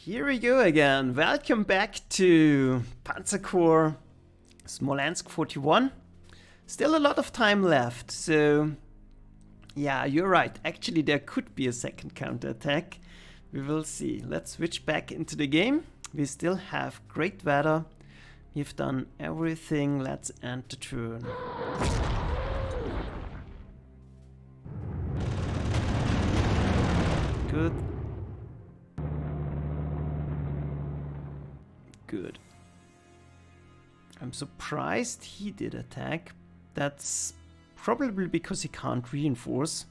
Here we go again. Welcome back to Panzer Corps Smolensk 41. Still a lot of time left, so yeah, you're right. Actually, there could be a second counterattack. We will see. Let's switch back into the game. We still have great weather. We've done everything. Let's end the turn. Good. Good. I'm surprised he did attack. That's probably because he can't reinforce.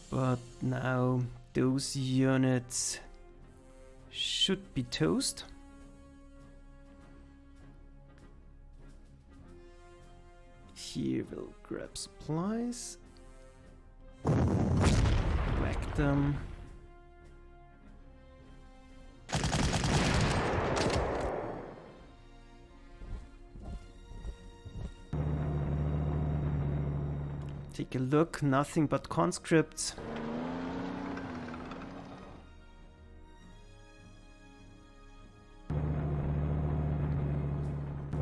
But now those units should be toast. Here we'll grab supplies. Whack them. Take a look, nothing but conscripts.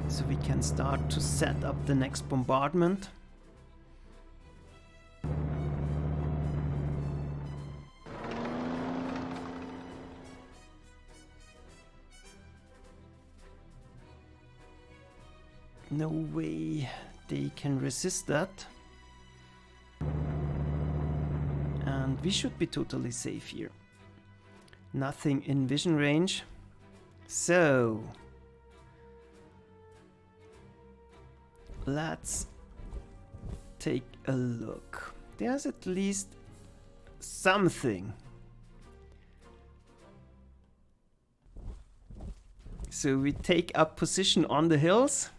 So we can start to set up the next bombardment. No way they can resist that. And we should be totally safe here. Nothing in vision range. So let's take a look. There's at least something. So we take up position on the hills.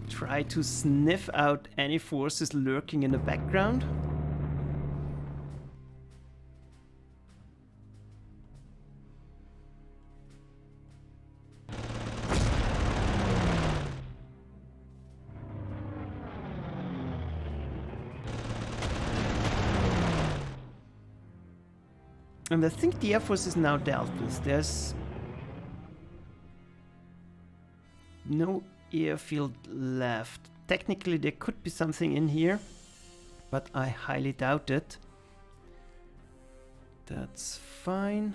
Try to sniff out any forces lurking in the background. And I think the Air Force is now dealt with. There's no airfield left. Technically there could be something in here, but I highly doubt it. That's fine.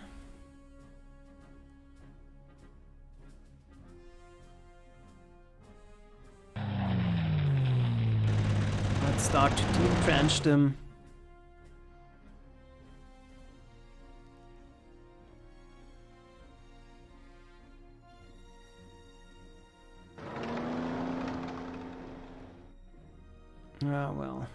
Let's start to entrench them. Ah, well.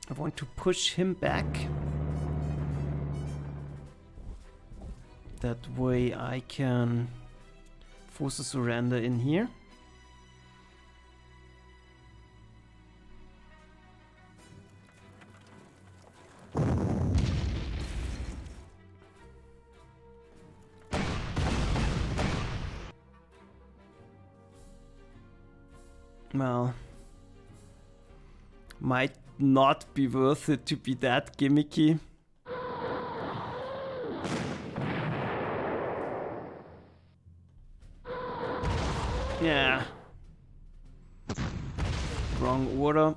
I want to push him back. That way I can force a surrender in here. Well, might not be worth it to be that gimmicky. Yeah. Wrong order.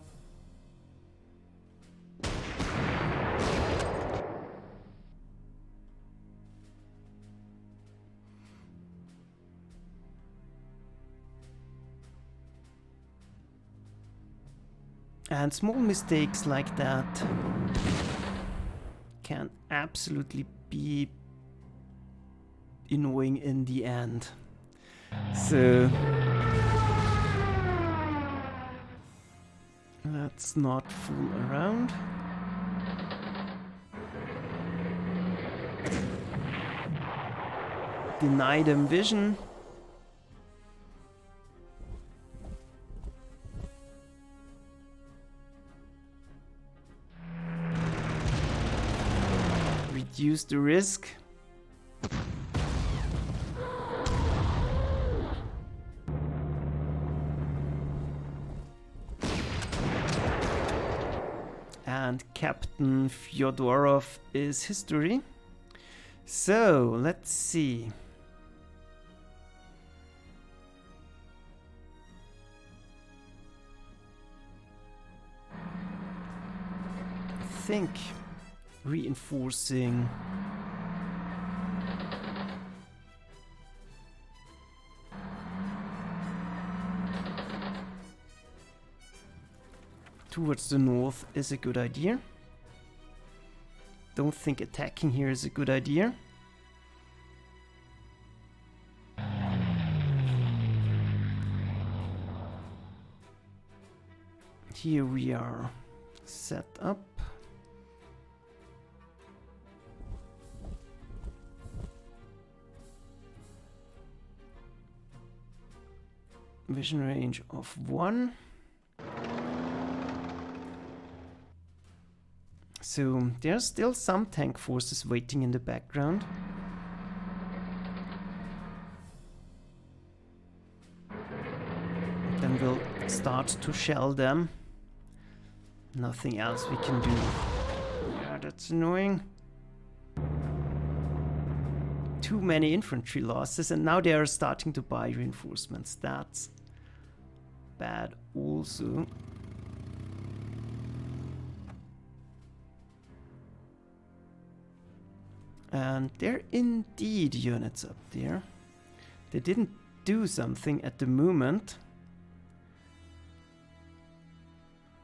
And small mistakes like that can absolutely be annoying in the end. So let's not fool around. deny them vision. Reduce the risk. And Captain Fyodorov is history. So, let's see. I think reinforcing towards the north is a good idea. Don't think attacking here is a good idea. Here we are set up. Vision range of 1. So there's still some tank forces waiting in the background. Then we'll start to shell them. Nothing else we can do. Yeah, that's annoying. Too many infantry losses, and now they are starting to buy reinforcements. That's bad also. And there are indeed units up there. They didn't do something at the moment.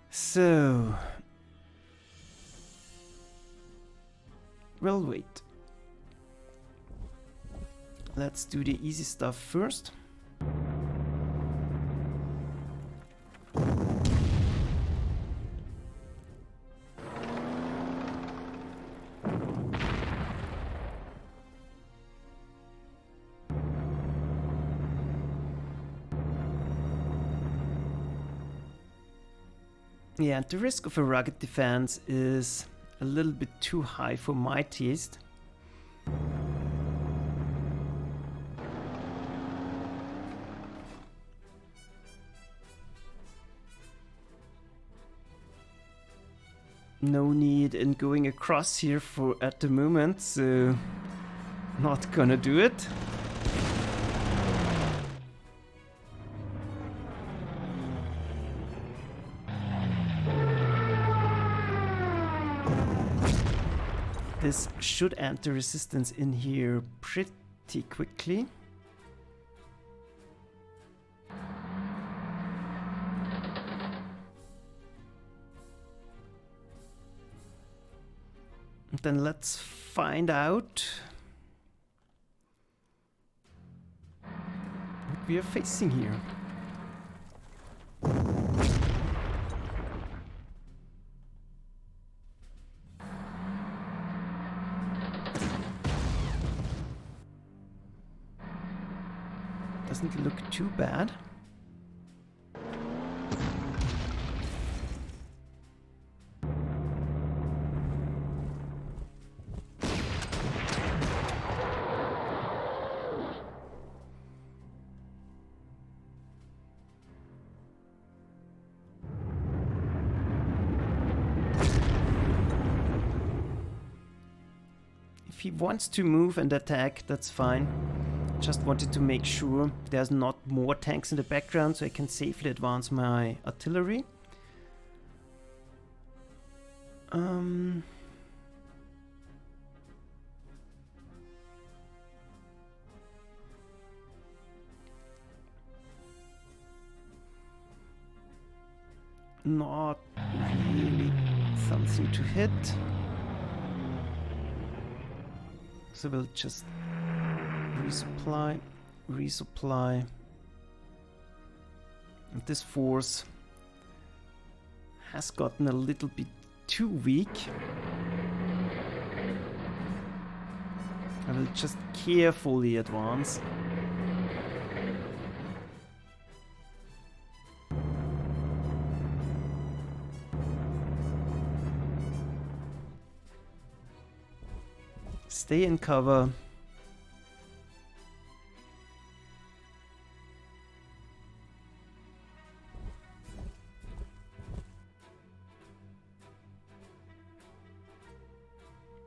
So we'll wait. Let's do the easy stuff first. Yeah, the risk of a rugged defense is a little bit too high for my taste. No need in going across here for at the moment, so not gonna do it. This should end the resistance in here pretty quickly. And then let's find out what we are facing here. Doesn't look too bad. If he wants to move and attack, that's fine. Just wanted to make sure there's not more tanks in the background so I can safely advance my artillery. Not really something to hit. So we'll just resupply. And this force has gotten a little bit too weak. I will just carefully advance. Stay in cover.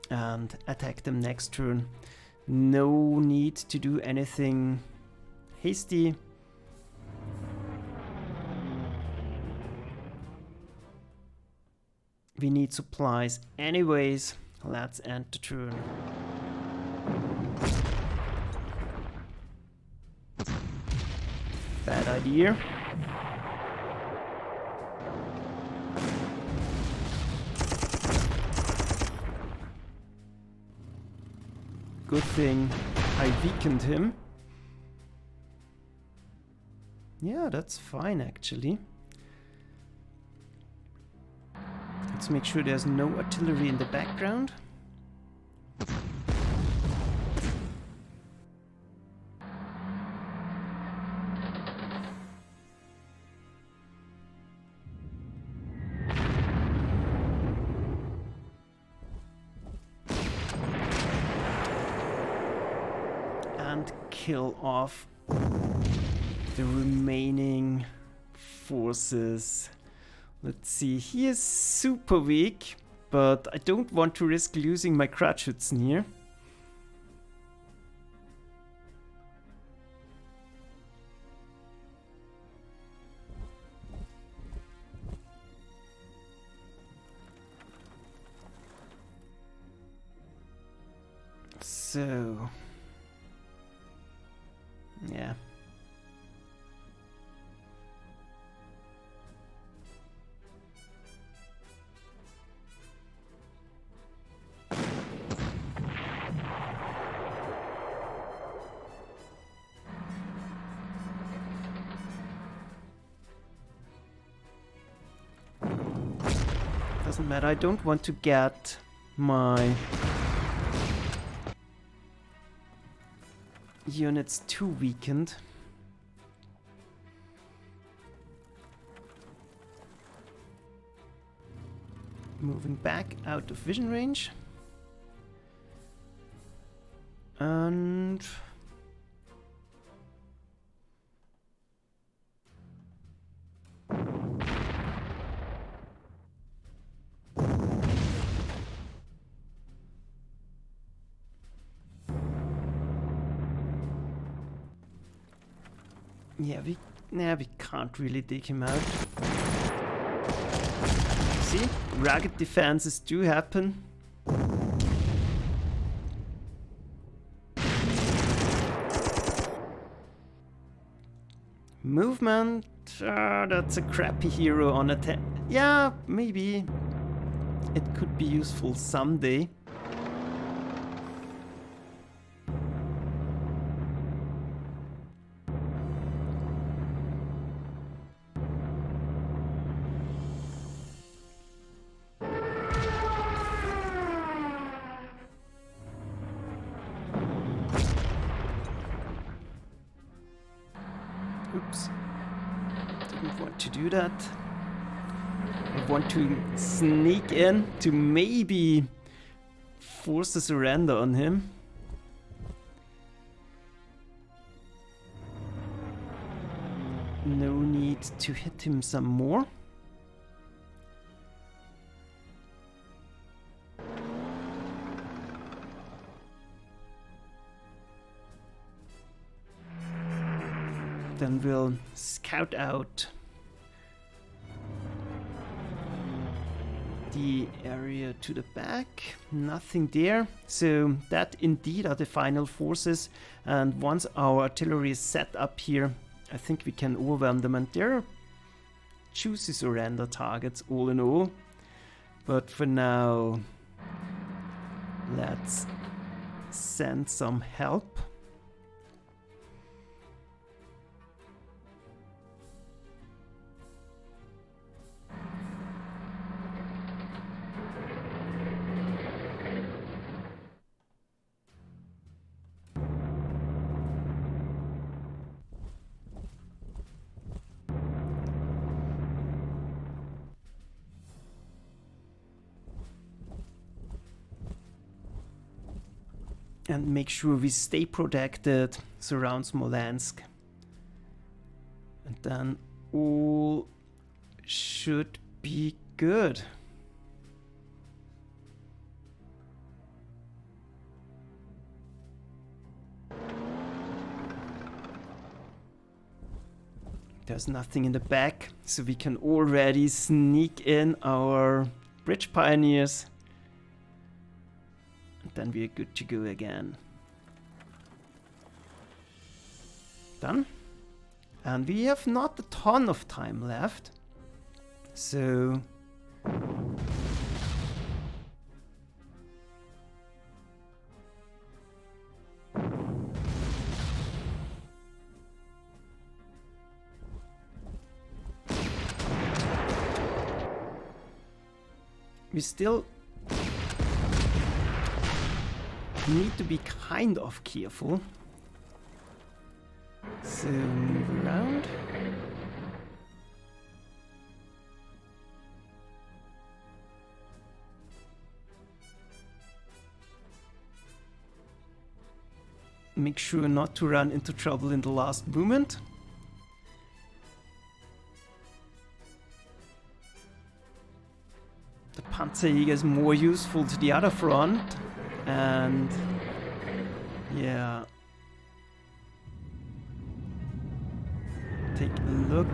And attack them next turn. No need to do anything hasty. We need supplies anyways. Let's end the turn. Bad idea. Good thing I weakened him. Yeah, that's fine actually. Let's make sure there's no artillery in the background. And kill off the remaining forces. Let's see, he is super weak, but I don't want to risk losing my Kratschützen here. So, yeah. Doesn't matter, I don't want to get my units too weakened. Moving back out of vision range. And yeah, we can't really dig him out. See, rugged defenses do happen. Movement, that's a crappy hero on attack. Yeah, maybe it could be useful someday. Oops, didn't want to do that. I want to sneak in to maybe force a surrender on him. No need to hit him some more. Then we'll scout out the area to the back. Nothing there. So that indeed are the final forces. And once our artillery is set up here, I think we can overwhelm them. And they're juicy surrender targets all in all. But for now, let's send some help. and make sure we stay protected, surround Smolensk, and then all should be good. There's nothing in the back, so we can already sneak in our bridge pioneers. And then we're good to go again. Done. And we have not a ton of time left. So... we still need to be kind of careful. So move around. Make sure not to run into trouble in the last moment. The Panzerjäger is more useful to the other front, and yeah, take a look.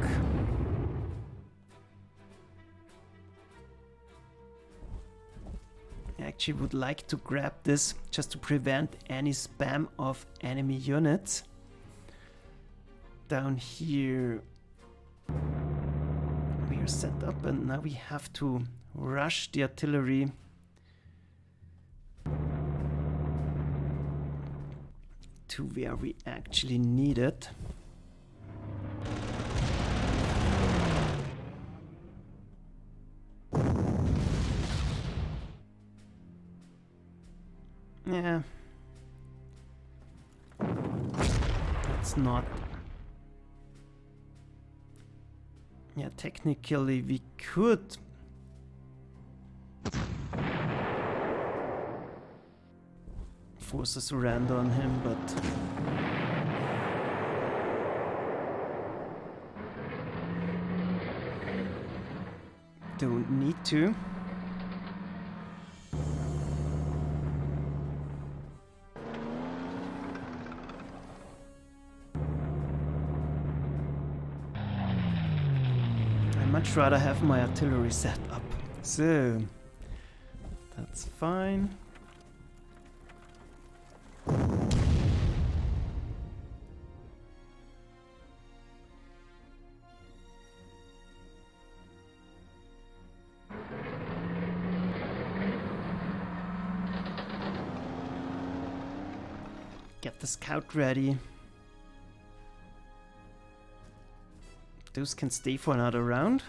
I actually would like to grab this just to prevent any spam of enemy units. Down here we are set up, and now we have to rush the artillery to where we actually need it. Yeah, that's not... yeah, technically we could force a surrender on him, but don't need to. I'd much rather have my artillery set up, so that's fine. Get the scout ready. Those can stay for another round.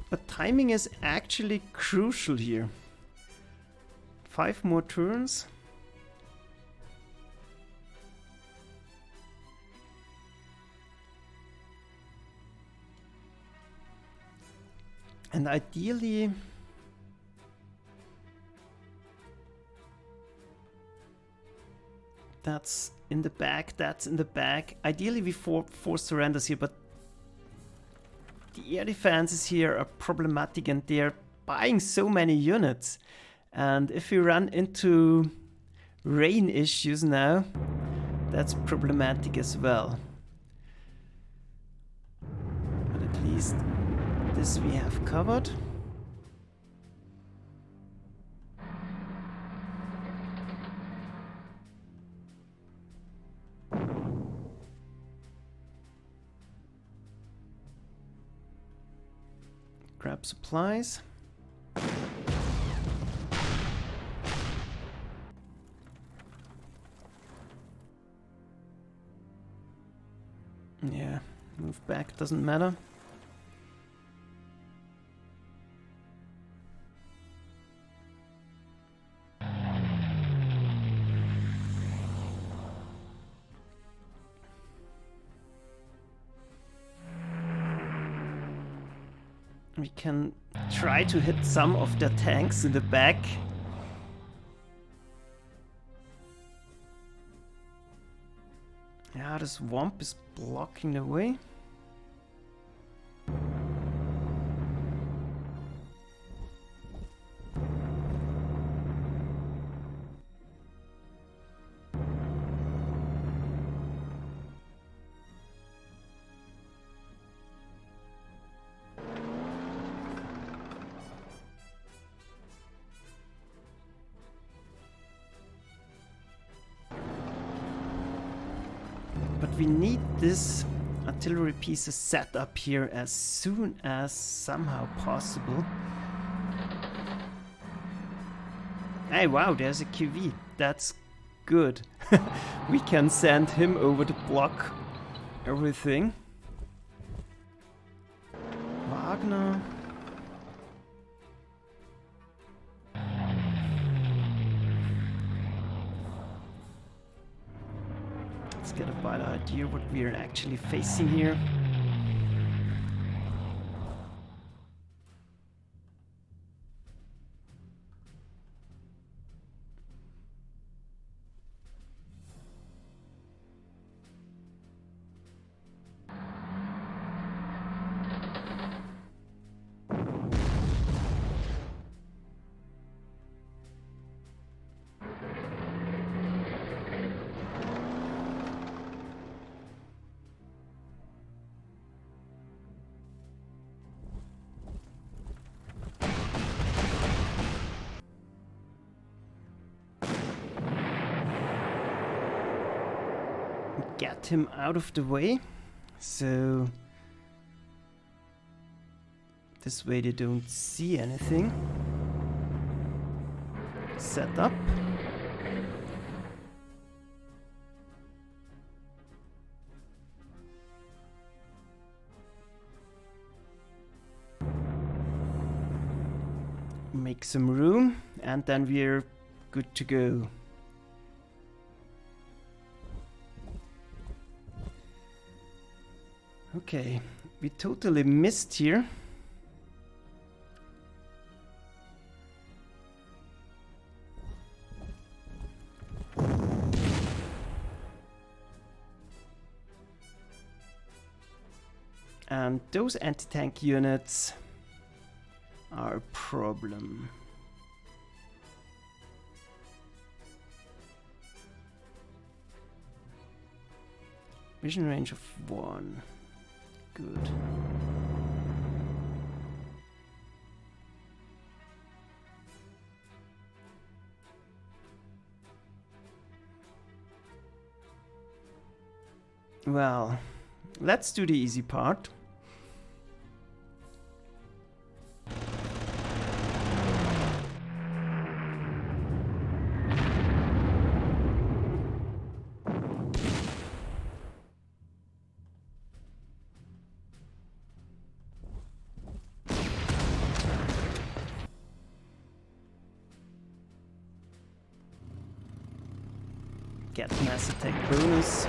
But timing is actually crucial here. 5 more turns. And ideally, that's in the back, that's in the back. Ideally we force surrenders here, but the air defenses here are problematic and they're buying so many units. And if we run into rain issues now, that's problematic as well. But at least this we have covered. Grab supplies. Yeah, move back, doesn't matter. we can try to hit some of their tanks in the back. Yeah, the swamp is blocking the way. But we need this artillery pieces set up here as soon as somehow possible. Hey, wow, there's a QV. That's good. We can send him over to block everything. Wagner. Let's get a better idea what we are actually facing here. Get him out of the way, so this way they don't see anything. Set up. Make some room, and then we're good to go. Okay, we totally missed here. And those anti-tank units are a problem. Vision range of 1. Good. Well, let's do the easy part. Get mass attack bonus.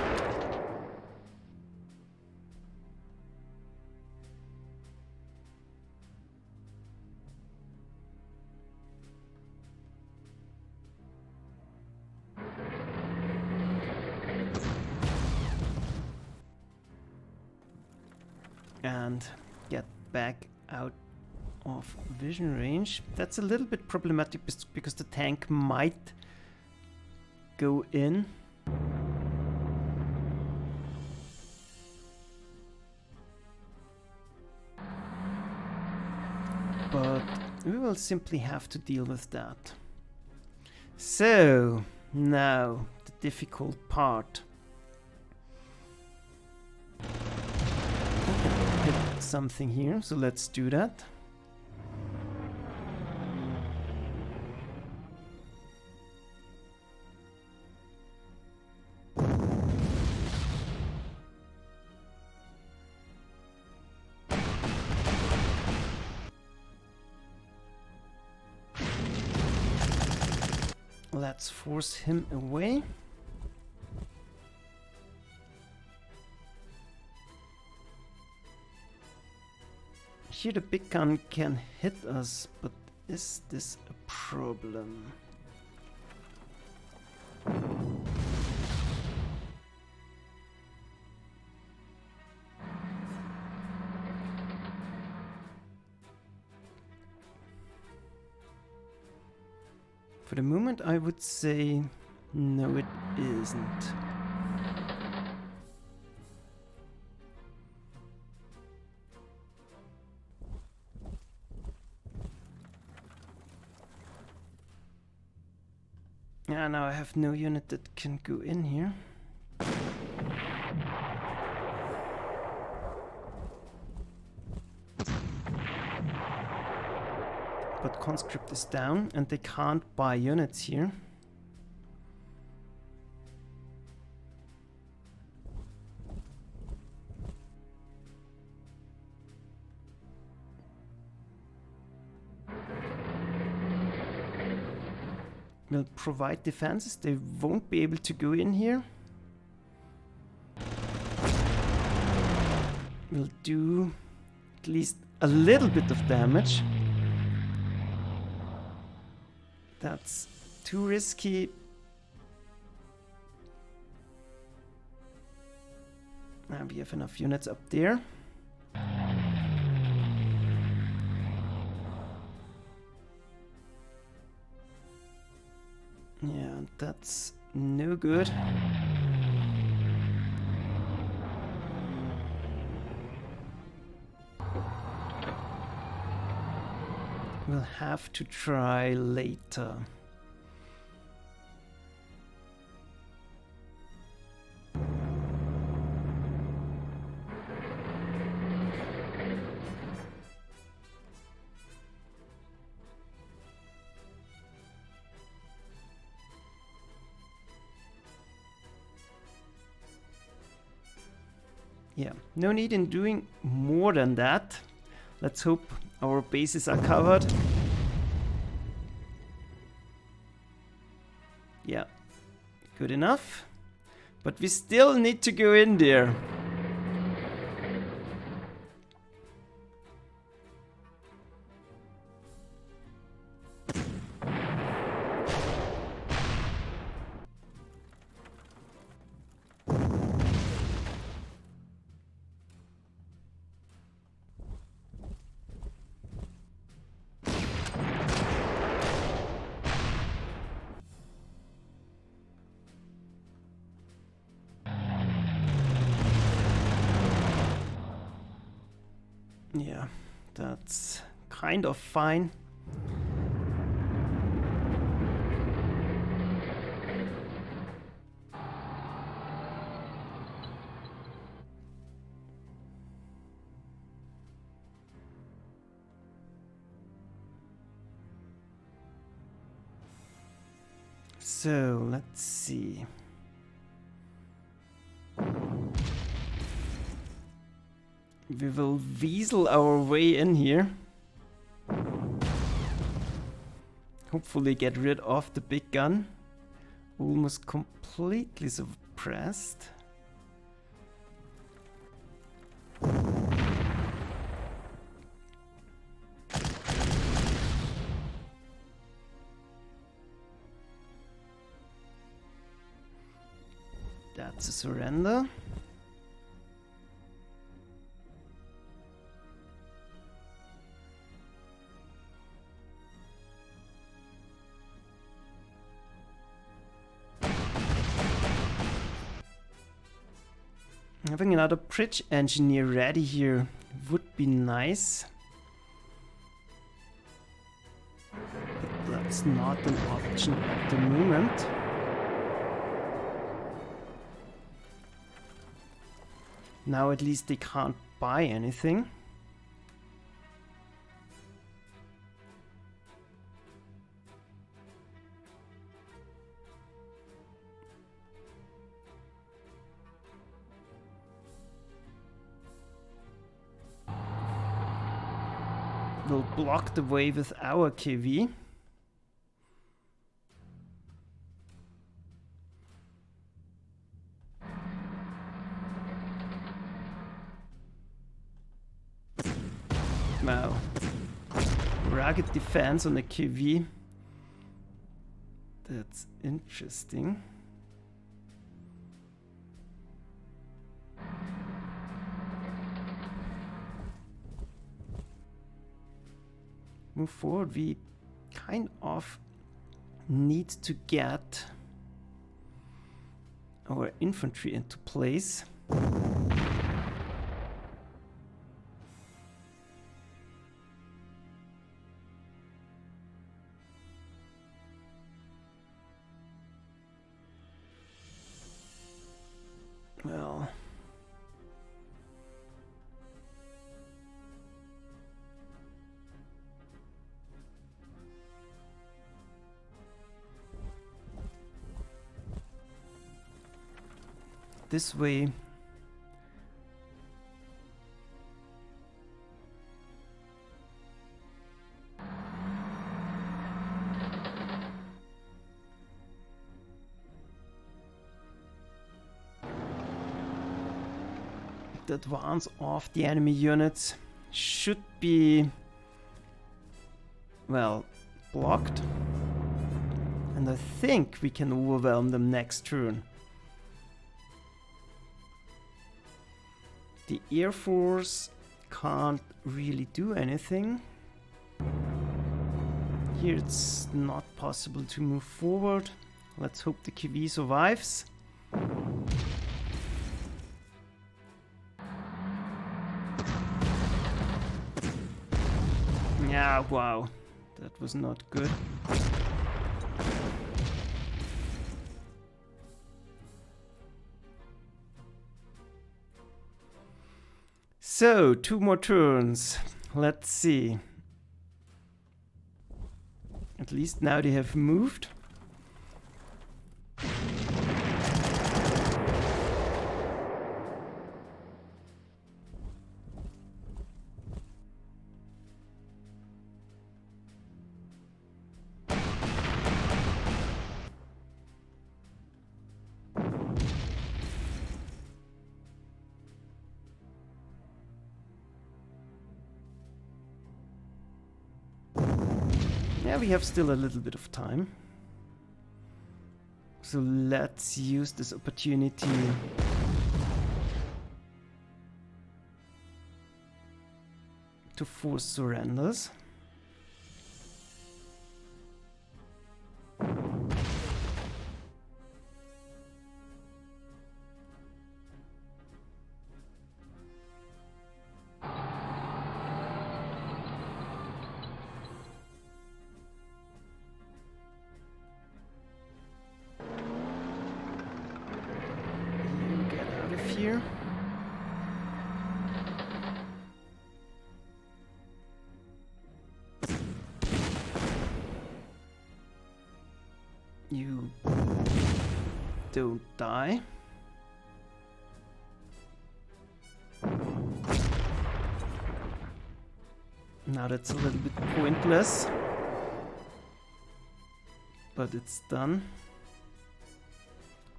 And get back out of vision range. That's a little bit problematic because the tank might go in. But we will simply have to deal with that. So, now the difficult part. Hit something here, so let's do that. Let's force him away. Here the big gun can hit us, but is this a problem? For the moment I would say no, it isn't. Yeah, now I have no unit that can go in here. But conscript is down and they can't buy units here. Will provide defenses. They won't be able to go in here. Will do at least a little bit of damage. That's too risky. Now we have enough units up there. Yeah, that's no good. We'll have to try later. Yeah, no need in doing more than that. Let's hope our bases are covered. Yeah, good enough. But we still need to go in there. Yeah, that's kind of fine. So, let's see. We will weasel our way in here. Hopefully get rid of the big gun. Almost completely suppressed. That's a surrender. Having another bridge engineer ready here would be nice. But that's not an option at the moment. Now at least they can't buy anything. We'll block the way with our KV. Wow. Rugged defense on the KV. That's interesting. Move forward. We kind of need to get our infantry into place. Well, this way the advance of the enemy units should be, well, blocked, and I think we can overwhelm them next turn. The Air Force can't really do anything. Here it's not possible to move forward. Let's hope the KV survives. Yeah, wow, that was not good. So, 2 more turns. Let's see. At least now they have moved. Yeah, we have still a little bit of time. So let's use this opportunity to force surrenders. Here. You don't die. Now that's a little bit pointless, but it's done.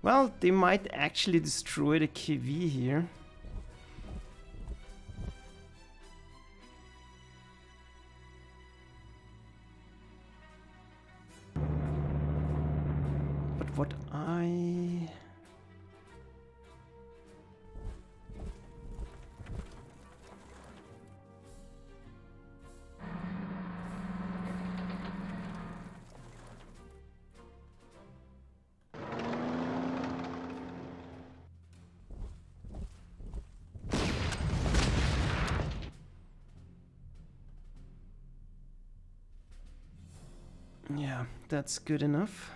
Well, they might actually destroy the KV here. But what I... Yeah, that's good enough.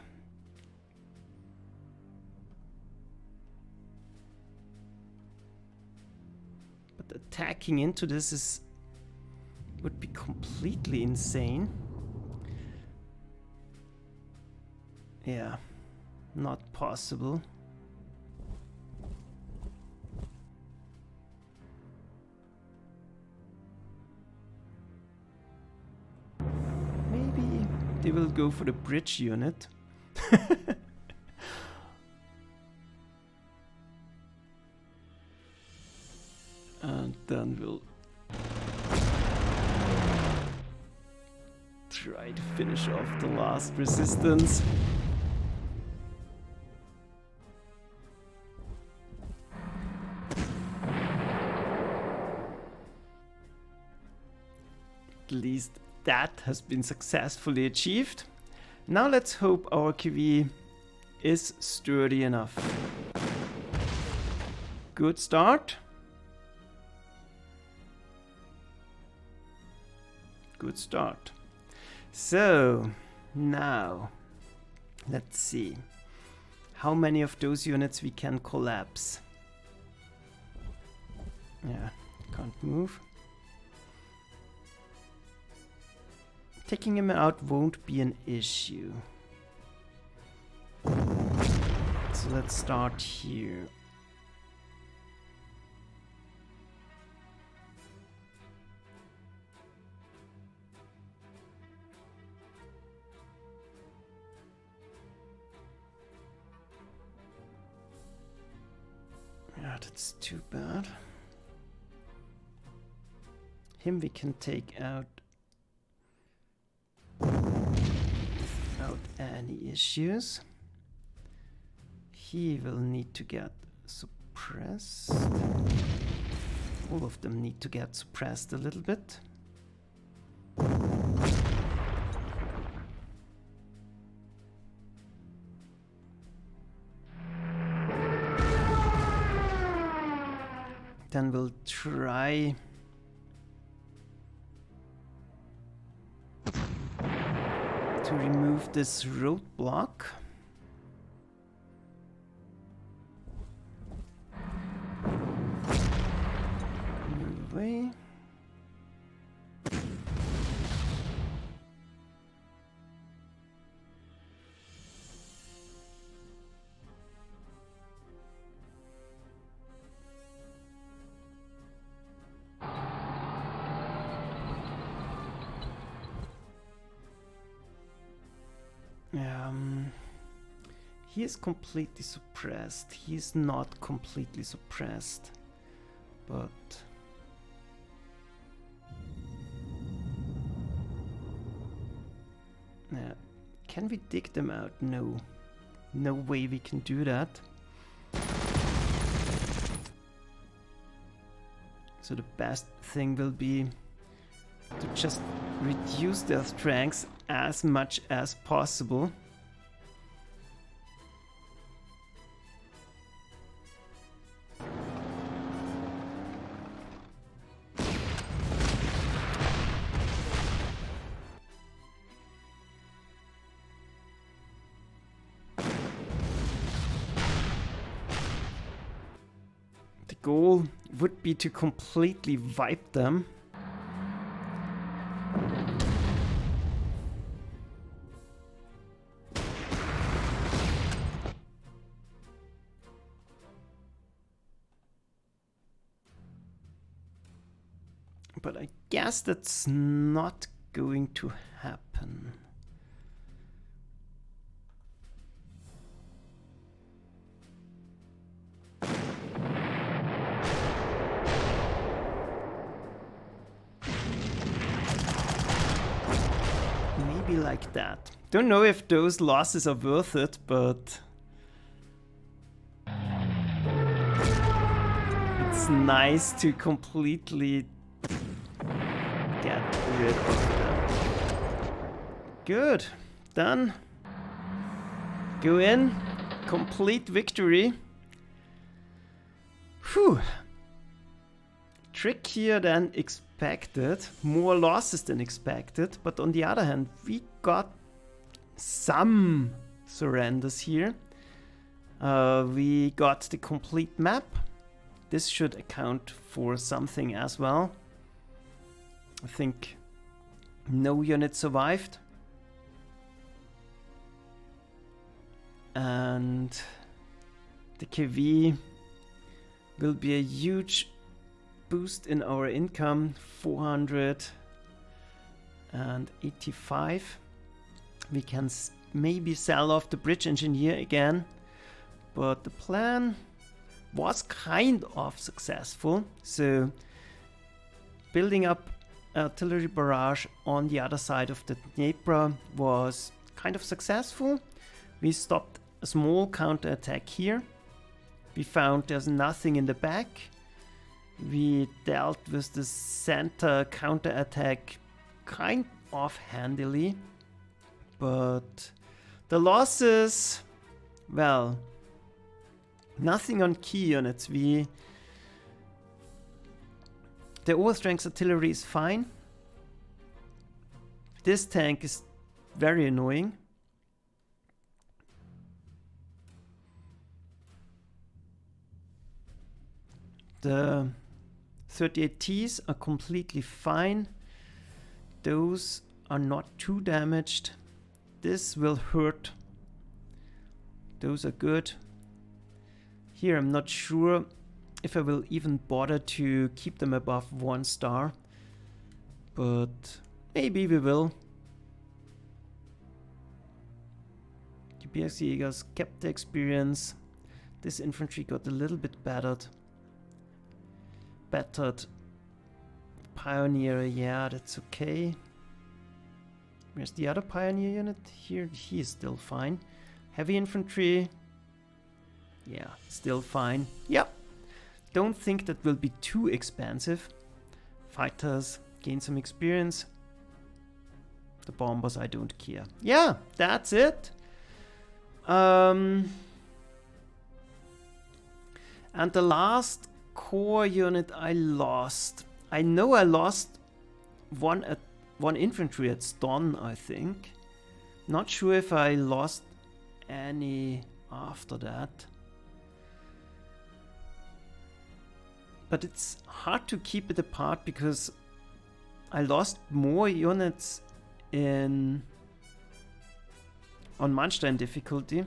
But attacking into this would be completely insane. Yeah, not possible. They will go for the bridge unit. And then we'll try to finish off the last resistance. At least that has been successfully achieved. Now let's hope our QV is sturdy enough. Good start. Good start. So now let's see how many of those units we can collapse. Yeah, can't move. Taking him out won't be an issue. So let's start here. Yeah, that's too bad. Him we can take out without any issues. He will need to get suppressed. All of them need to get suppressed a little bit. Then we'll try to remove this roadblock. Move away. He is completely suppressed. He's not completely suppressed, but yeah, can we dig them out? No, no way we can do that. So the best thing will be to just reduce their strengths as much as possible. The goal would be to completely wipe them. But I guess that's not going to happen. Maybe like that. Don't know if those losses are worth it, but it's nice to completely get rid of them. Good. Done. Go in. Complete victory. Whew. Trickier than expected. More losses than expected. But on the other hand, we got some surrenders here. We got the complete map. This should account for something as well. I think no unit survived. And the KV will be a huge boost in our income, 485. We can maybe sell off the bridge engineer again, but the plan was kind of successful. So building up artillery barrage on the other side of the Dnieper was kind of successful. We stopped a small counterattack here. We found there's nothing in the back. We dealt with the center counterattack kind of handily. But the losses, well, nothing on key units. The overstrength artillery is fine. This tank is very annoying. The 38Ts are completely fine. Those are not too damaged. This will hurt. Those are good. Here I'm not sure if I will even bother to keep them above 1 star. But maybe we will. Gebirgsjägers kept the experience. This infantry got a little bit battered. Pioneer, yeah, that's okay. Where's the other pioneer unit? Here, he is still fine. Heavy infantry, yeah, still fine. Yep, don't think that will be too expensive. Fighters gain some experience. The bombers, I don't care. Yeah, that's it. And the last core unit I lost. I know I lost one infantry at Ston, I think. Not sure if I lost any after that. But it's hard to keep it apart because I lost more units on Manstein difficulty.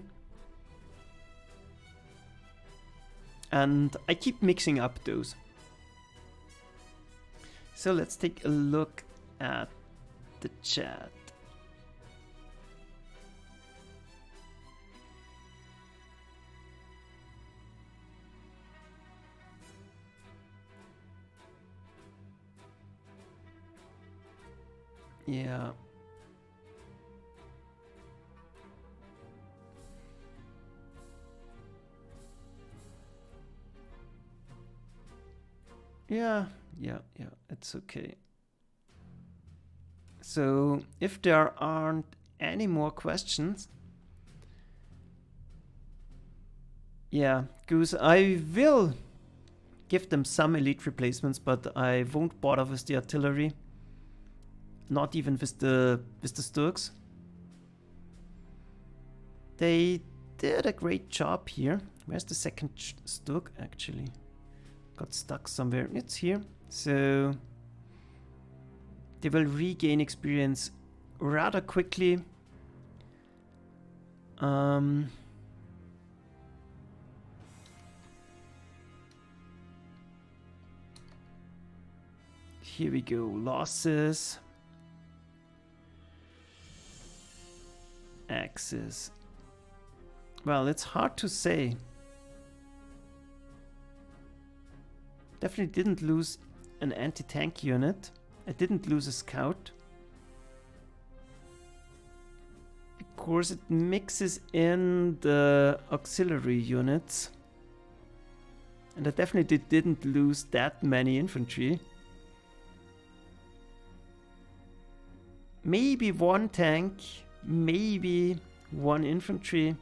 And I keep mixing up those. So let's take a look at the chat. Yeah. Yeah, it's okay. So, if there aren't any more questions, yeah, Goose, I will give them some elite replacements, but I won't bother with the artillery. Not even with the Sturks. They did a great job here. Where's the second Sturk actually? Got stuck somewhere. It's here. So they will regain experience rather quickly. Here we go. Losses. Axis. Well, it's hard to say. Definitely didn't lose an anti-tank unit. I didn't lose a scout. Because it mixes in the auxiliary units. And I definitely didn't lose that many infantry. Maybe one tank, maybe one infantry.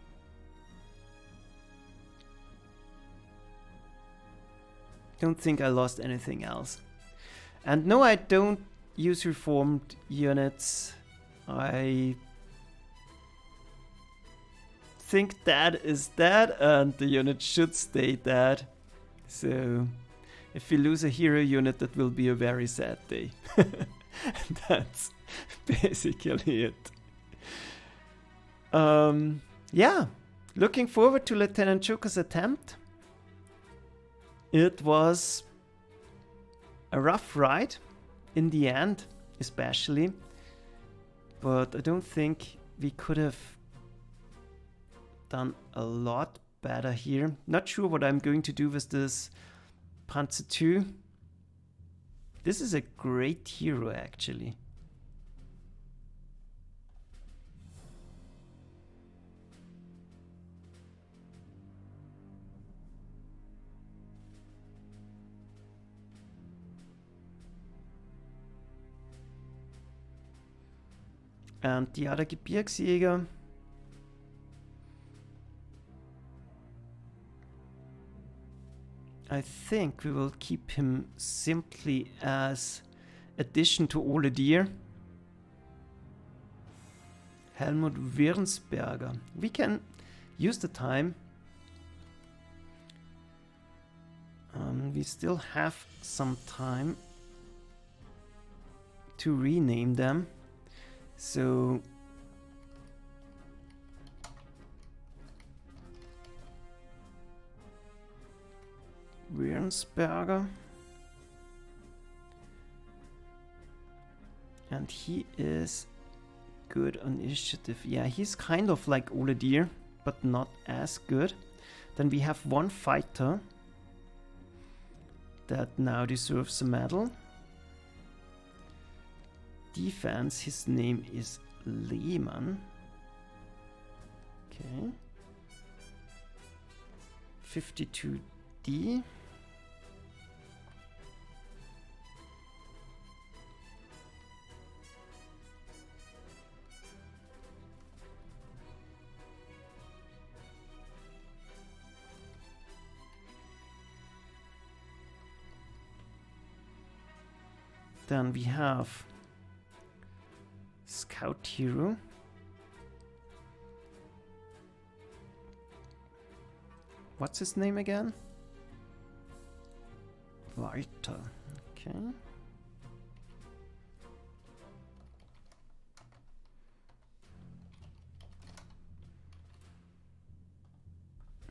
Don't think I lost anything else. And no, I don't use reformed units. I think that is that, and the unit should stay that. So if we lose a hero unit, that will be a very sad day. That's basically it. Yeah, looking forward to Lieutenant Joker's attempt. It was a rough ride in the end, especially, but I don't think we could have done a lot better here. Not sure what I'm going to do with this Panzer II. This is a great hero, actually. And the other Gebirgsjäger. I think we will keep him simply as addition to Ole Deer. Helmut Wirnsberger. We can use the time. We still have some time to rename them. So Wirnsberger, and he is good on initiative. Yeah, he's kind of like Ole Deer, but not as good. Then we have one fighter that now deserves a medal. Defense, his name is Lehmann. Okay. 52D. Then we have Scout Hero. What's his name again? Walter. Okay.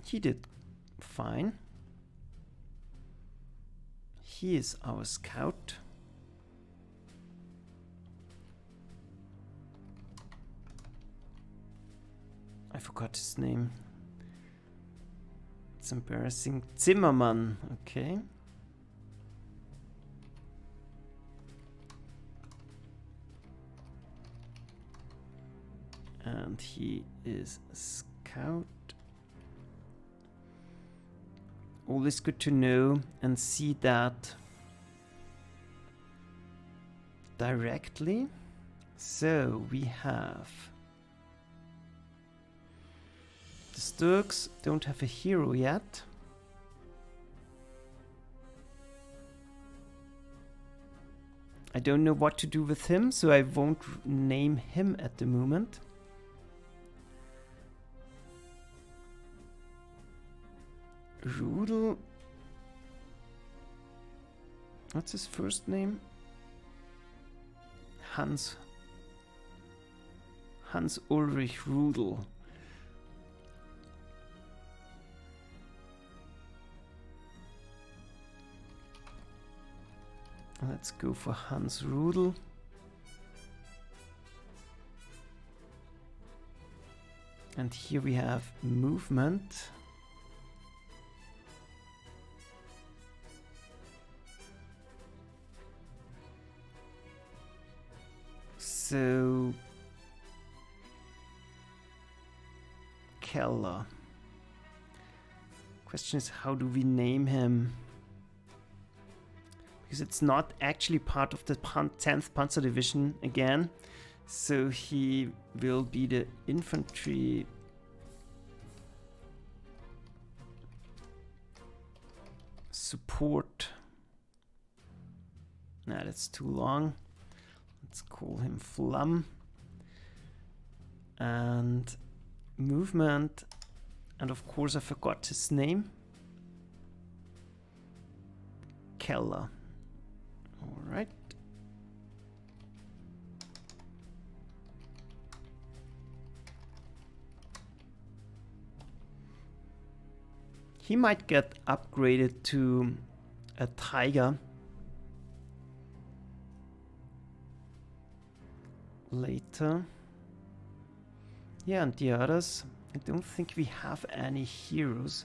He did fine. He is our scout. I forgot his name. It's embarrassing. Zimmermann, okay. And he is a scout. Always good to know and see that directly. So we have the Sturks don't have a hero yet. I don't know what to do with him, so I won't name him at the moment. Rudel. What's his first name? Hans Ulrich Rudel. Let's go for Hans Rudel. And here we have movement. So Keller. Question is, how do we name him? Because it's not actually part of the 10th Panzer Division again. So he will be the infantry support. Nah, that's too long. Let's call him Flum. And movement. And of course I forgot his name. Keller. All right. He might get upgraded to a Tiger later. Yeah, and the others, I don't think we have any heroes.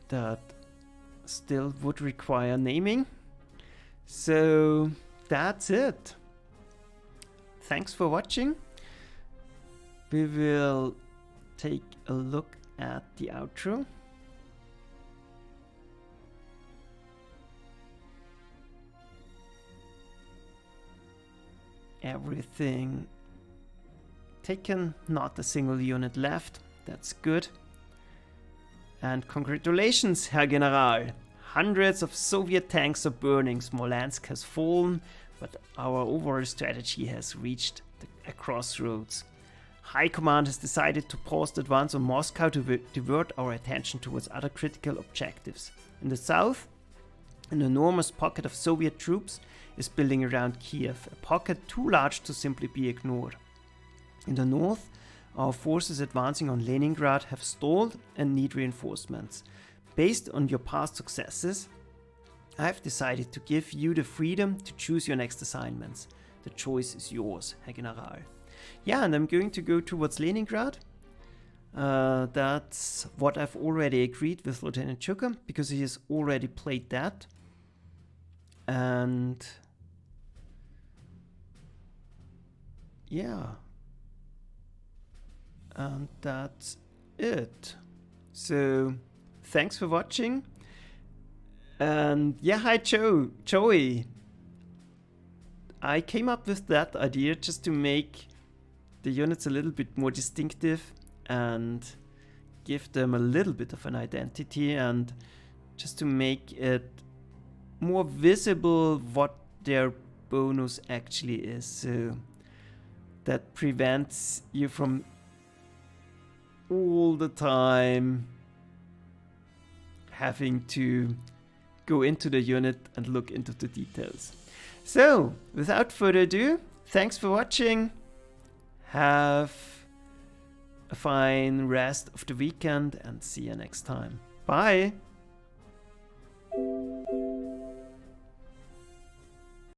that still would require naming. So that's it. Thanks for watching. We will take a look at the outro. Everything taken, not a single unit left. That's good. And congratulations, Herr General. Hundreds of Soviet tanks are burning. Smolensk has fallen, but our overall strategy has reached a crossroads. High Command has decided to pause the advance on Moscow to divert our attention towards other critical objectives. In the south, an enormous pocket of Soviet troops is building around Kiev, a pocket too large to simply be ignored. In the north, our forces advancing on Leningrad have stalled and need reinforcements. Based on your past successes, I have decided to give you the freedom to choose your next assignments. The choice is yours, Herr General. Yeah, and I'm going to go towards Leningrad. That's what I've already agreed with Lieutenant Chuka, because he has already played that. And yeah, and that's it. So thanks for watching. And yeah, hi Joey. I came up with that idea just to make the units a little bit more distinctive and give them a little bit of an identity, and just to make it more visible what their bonus actually is. So that prevents you from all the time having to go into the unit and look into the details. So without further ado, thanks for watching. Have a fine rest of the weekend and see you next time. Bye!